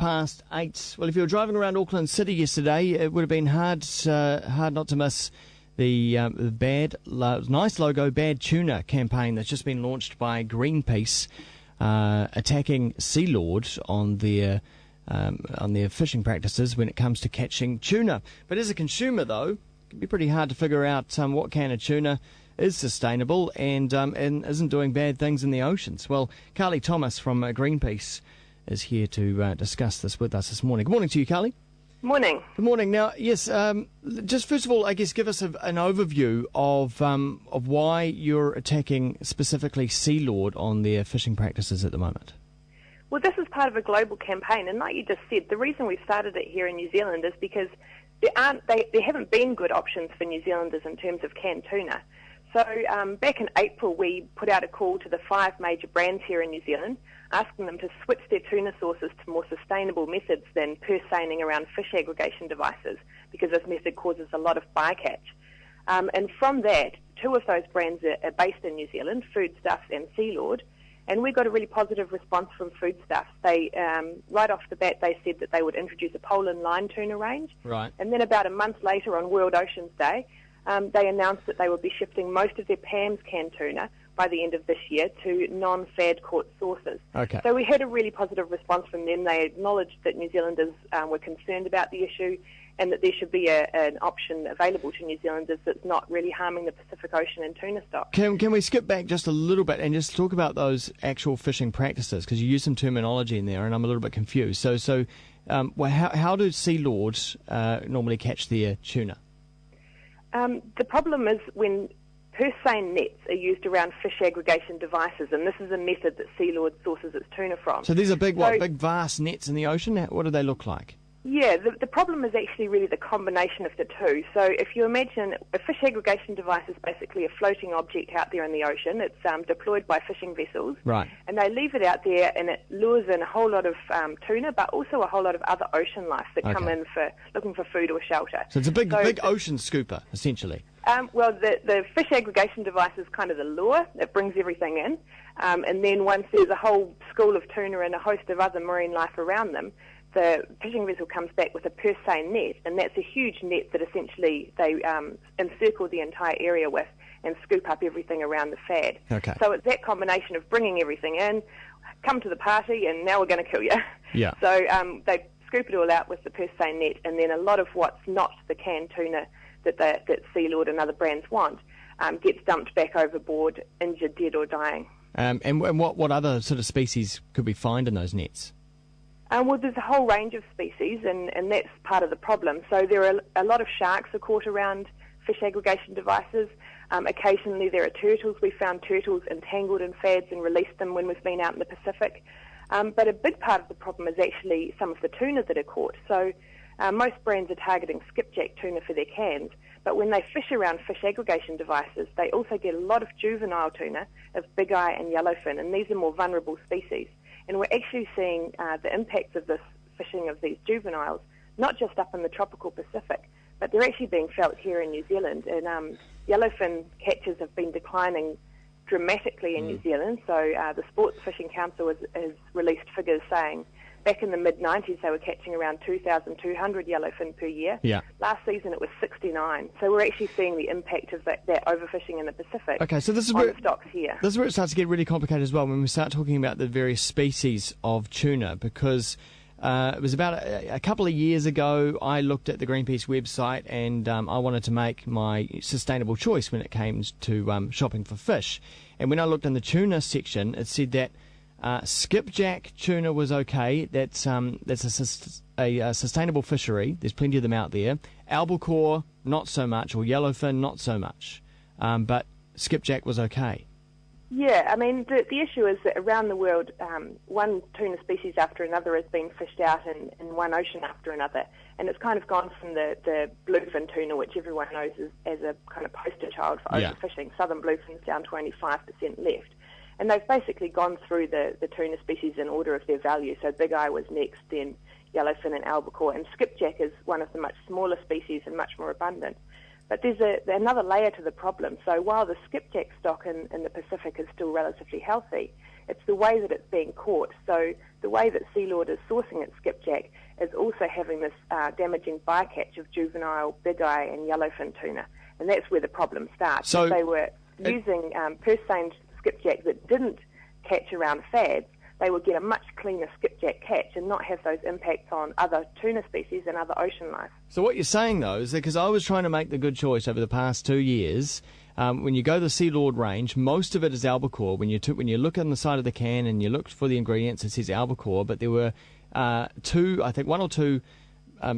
8:06. Well, if you were driving around Auckland City yesterday, it would have been hard not to miss the nice logo, Bad Tuna campaign that's just been launched by Greenpeace, attacking Sealord on their fishing practices when it comes to catching tuna. But as a consumer, though, it can be pretty hard to figure out what kind of tuna is sustainable and isn't doing bad things in the oceans. Well, Karli Thomas from Greenpeace is here to discuss this with us this morning. Good morning to you, Karli. Morning. Good morning. Now, yes, just first of all, I guess give us an overview of why you're attacking specifically Sealord on their fishing practices at the moment. Well, this is part of a global campaign, and like you just said, the reason we've started it here in New Zealand is because there haven't been good options for New Zealanders in terms of canned tuna. So back in April, we put out a call to the 5 major brands here in New Zealand, asking them to switch their tuna sources to more sustainable methods than purse-seining around fish aggregation devices, because this method causes a lot of bycatch. And from that, 2 of those brands are based in New Zealand, Foodstuffs and Sealord, and we got a really positive response from Foodstuffs. They, right off the bat, they said that they would introduce a Poleline line tuna range. Right. And then about a month later on World Oceans Day, they announced that they would be shifting most of their PAM's canned tuna by the end of this year to non-FAD caught sources. Okay. So we had a really positive response from them. They acknowledged that New Zealanders were concerned about the issue and that there should be an option available to New Zealanders that's not really harming the Pacific Ocean and tuna stock. Can we skip back just a little bit and just talk about those actual fishing practices? Because you use some terminology in there and I'm a little bit confused. So how do Sealord normally catch their tuna? The problem is when purse-seine nets are used around fish aggregation devices, and this is a method that Sealord sources its tuna from. So these are big vast nets in the ocean? What do they look like? Yeah, the problem is actually really the combination of the two. So if you imagine a fish aggregation device is basically a floating object out there in the ocean. It's deployed by fishing vessels. Right. And they leave it out there and it lures in a whole lot of tuna, but also a whole lot of other ocean life that come in for looking for food or shelter. So it's a big ocean scooper, essentially. Well, the fish aggregation device is kind of the lure that brings everything in. And then once there's a whole school of tuna and a host of other marine life around them, the fishing vessel comes back with a purse-seine net, and that's a huge net that essentially they encircle the entire area with and scoop up everything around the FAD. Okay. So it's that combination of bringing everything in, come to the party, and now we're going to kill you. Yeah. So they scoop it all out with the purse-seine net, and then a lot of what's not the canned tuna that Sealord and other brands want gets dumped back overboard, injured, dead, or dying. And what other sort of species could we find in those nets? Well, there's a whole range of species, and that's part of the problem. So there are a lot of sharks are caught around fish aggregation devices. Occasionally there are turtles. We found turtles entangled in FADs and released them when we've been out in the Pacific. But a big part of the problem is actually some of the tuna that are caught. So most brands are targeting skipjack tuna for their cans, but when they fish around fish aggregation devices, they also get a lot of juvenile tuna of big eye and yellowfin, and these are more vulnerable species. And we're actually seeing the impacts of this fishing of these juveniles, not just up in the tropical Pacific, but they're actually being felt here in New Zealand. And yellowfin catches have been declining dramatically in New Zealand. So the Sports Fishing Council has released figures saying back in the mid-90s they were catching around 2,200 yellowfin per year. Yeah. Last season it was 69. So we're actually seeing the impact of that overfishing in the Pacific Okay, so this is on where the stocks here. This is where it starts to get really complicated as well when we start talking about the various species of tuna, because it was about a couple of years ago I looked at the Greenpeace website and I wanted to make my sustainable choice when it came to shopping for fish. And when I looked in the tuna section, it said that skipjack tuna was okay. That's a sustainable fishery. There's plenty of them out there. Albacore, not so much, or yellowfin, not so much. But skipjack was okay. Yeah, I mean, the issue is that around the world, one tuna species after another has been fished out in one ocean after another. And it's kind of gone from the bluefin tuna, which everyone knows as a kind of poster child for overfishing. Southern bluefin's down to only 5% left. And they've basically gone through the tuna species in order of their value. So big eye was next, then yellowfin and albacore. And skipjack is one of the much smaller species and much more abundant. But there's another layer to the problem. So while the skipjack stock in the Pacific is still relatively healthy, It's the way that it's being caught. So the way that Sealord is sourcing its skipjack is also having this damaging bycatch of juvenile big-eye and yellowfin tuna. And that's where the problem starts. So if they were using purse-seined skipjack that didn't catch around fads, they would get a much cleaner skipjack catch and not have those impacts on other tuna species and other ocean life. So what you're saying, though, is that because I was trying to make the good choice over the past 2 years, when you go to the Sealord range, most of it is albacore. When you look on the side of the can and you look for the ingredients, it says albacore, but there were one or two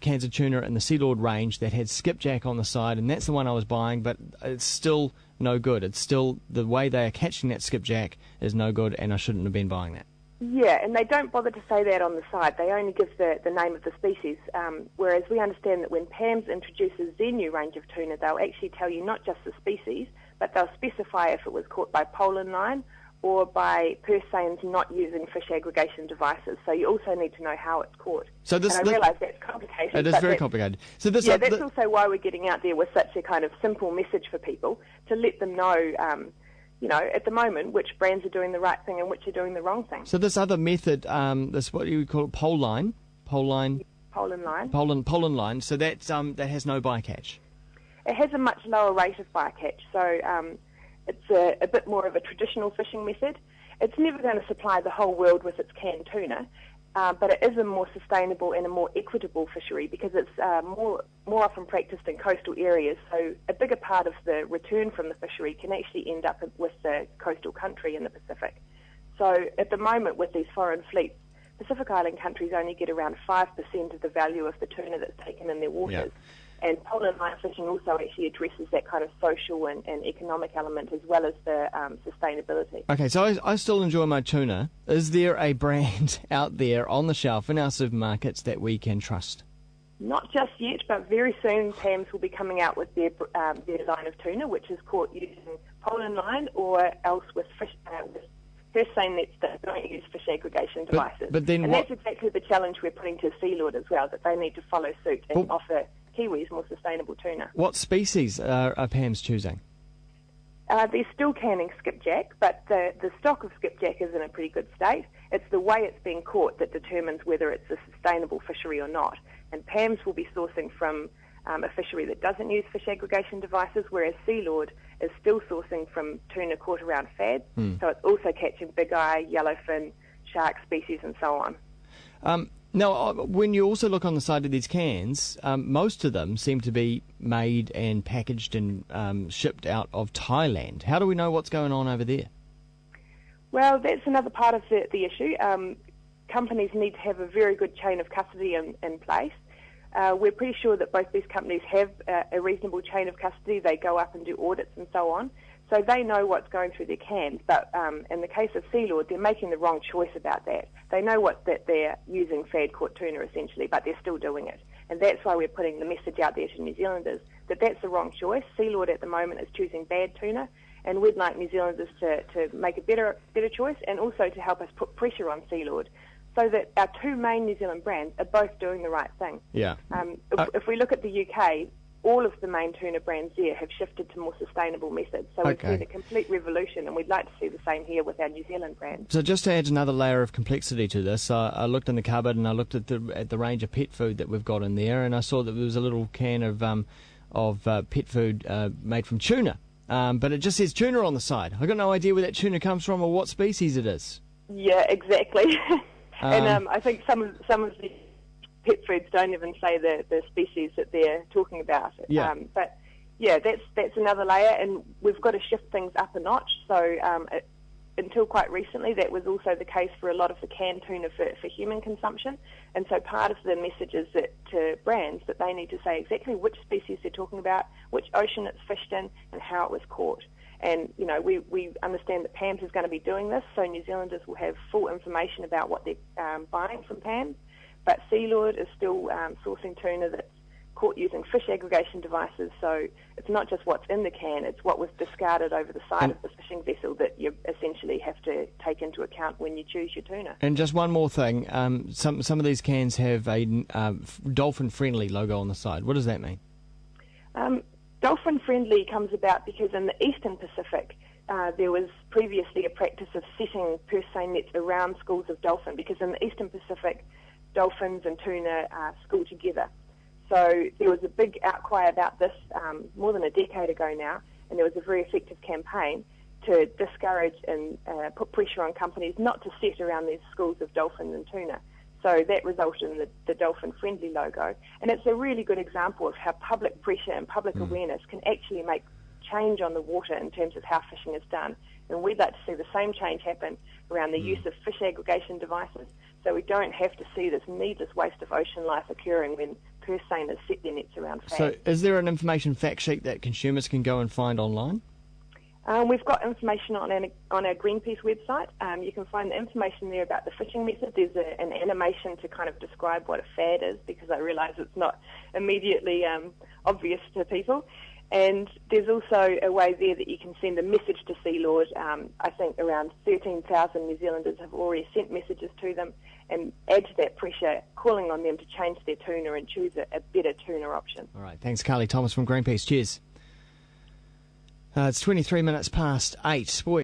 cans of tuna in the Sealord range that had skipjack on the side, and that's the one I was buying, but it's still no good. It's still, the way they are catching that skipjack is no good, and I shouldn't have been buying that. Yeah, and they don't bother to say that on the side. They only give the name of the species, whereas we understand that when PAMS introduces their new range of tuna, they'll actually tell you not just the species, but they'll specify if it was caught by Poleline or by purse seines not using fish aggregation devices. So you also need to know how it's caught. So and I realise that's complicated. It is very complicated. So that's also why we're getting out there with such a kind of simple message for people, to let them know, at the moment, which brands are doing the right thing and which are doing the wrong thing. So this other method, this what you call it, Poleline line. So that has no bycatch. It has a much lower rate of bycatch, so it's a bit more of a traditional fishing method. It's never going to supply the whole world with its canned tuna, but it is a more sustainable and a more equitable fishery because it's more often practiced in coastal areas. So a bigger part of the return from the fishery can actually end up with the coastal country in the Pacific. So at the moment with these foreign fleets, Pacific Island countries only get around 5% of the value of the tuna that's taken in their waters. Yeah. And Poleline fishing also actually addresses that kind of social and economic element as well as the sustainability. Okay, so I still enjoy my tuna. Is there a brand out there on the shelf in our supermarkets that we can trust? Not just yet, but very soon PAMS will be coming out with their line of tuna, which is caught using Poleline or else with fish with purse seine nets that don't use fish aggregation devices. But then that's exactly the challenge we're putting to Sealord as well, that they need to follow suit and offer Kiwis more sustainable tuna. What species are PAMS choosing? They're still canning skipjack, but the stock of skipjack is in a pretty good state. It's the way it's being caught that determines whether it's a sustainable fishery or not. And PAMS will be sourcing from a fishery that doesn't use fish aggregation devices, whereas Sealord is still sourcing from tuna caught around fads. So it's also catching big-eye, yellowfin, shark species and so on. Now, when you also look on the side of these cans, most of them seem to be made and packaged and shipped out of Thailand. How do we know what's going on over there? Well, that's another part of the issue. Companies need to have a very good chain of custody in place. We're pretty sure that both these companies have a reasonable chain of custody. They go up and do audits and so on. So they know what's going through their cans, but in the case of Sealord, they're making the wrong choice about that. They know that they're using fad-caught tuna, essentially, but they're still doing it. And that's why we're putting the message out there to New Zealanders that that's the wrong choice. Sealord at the moment is choosing bad tuna, and we'd like New Zealanders to make a better choice and also to help us put pressure on Sealord so that our two main New Zealand brands are both doing the right thing. Yeah. If we look at the UK, all of the main tuna brands there have shifted to more sustainable methods. So we've seen a complete revolution, and we'd like to see the same here with our New Zealand brands. So just to add another layer of complexity to this, I looked in the cupboard and I looked at the range of pet food that we've got in there, and I saw that there was a little can of pet food made from tuna, but it just says tuna on the side. I've got no idea where that tuna comes from or what species it is. Yeah, exactly. And I think some of the pet foods don't even say the species that they're talking about. Yeah. But yeah, that's another layer, and we've got to shift things up a notch. So until quite recently, that was also the case for a lot of the canned tuna for human consumption. And so part of the message is that to brands that they need to say exactly which species they're talking about, which ocean it's fished in, and how it was caught. And, we understand that PAMS is going to be doing this, so New Zealanders will have full information about what they're buying from PAMS. But Sealord is still sourcing tuna that's caught using fish aggregation devices, so it's not just what's in the can, it's what was discarded over the side of the fishing vessel that you essentially have to take into account when you choose your tuna. And just one more thing, some of these cans have a Dolphin Friendly logo on the side. What does that mean? Dolphin Friendly comes about because in the Eastern Pacific, there was previously a practice of setting purse seine nets around schools of dolphin, because in the Eastern Pacific, dolphins and tuna school together. So there was a big outcry about this more than a decade ago now, and there was a very effective campaign to discourage and put pressure on companies not to set around these schools of dolphins and tuna. So that resulted in the Dolphin Friendly logo. And it's a really good example of how public pressure and public awareness can actually make change on the water in terms of how fishing is done. And we'd like to see the same change happen around the use of fish aggregation devices, so we don't have to see this needless waste of ocean life occurring when purse seiners set their nets around fag. So is there an information fact sheet that consumers can go and find online? We've got information on our Greenpeace website. You can find the information there about the fishing method. There's an animation to kind of describe what a fad is, because I realise it's not immediately obvious to people. And there's also a way there that you can send a message to Sealord. I think around 13,000 New Zealanders have already sent messages to them, and add to that pressure, calling on them to change their tuna and choose a better tuna option. All right, thanks, Karli Thomas from Greenpeace. Cheers. It's 23 minutes past 8. Boy.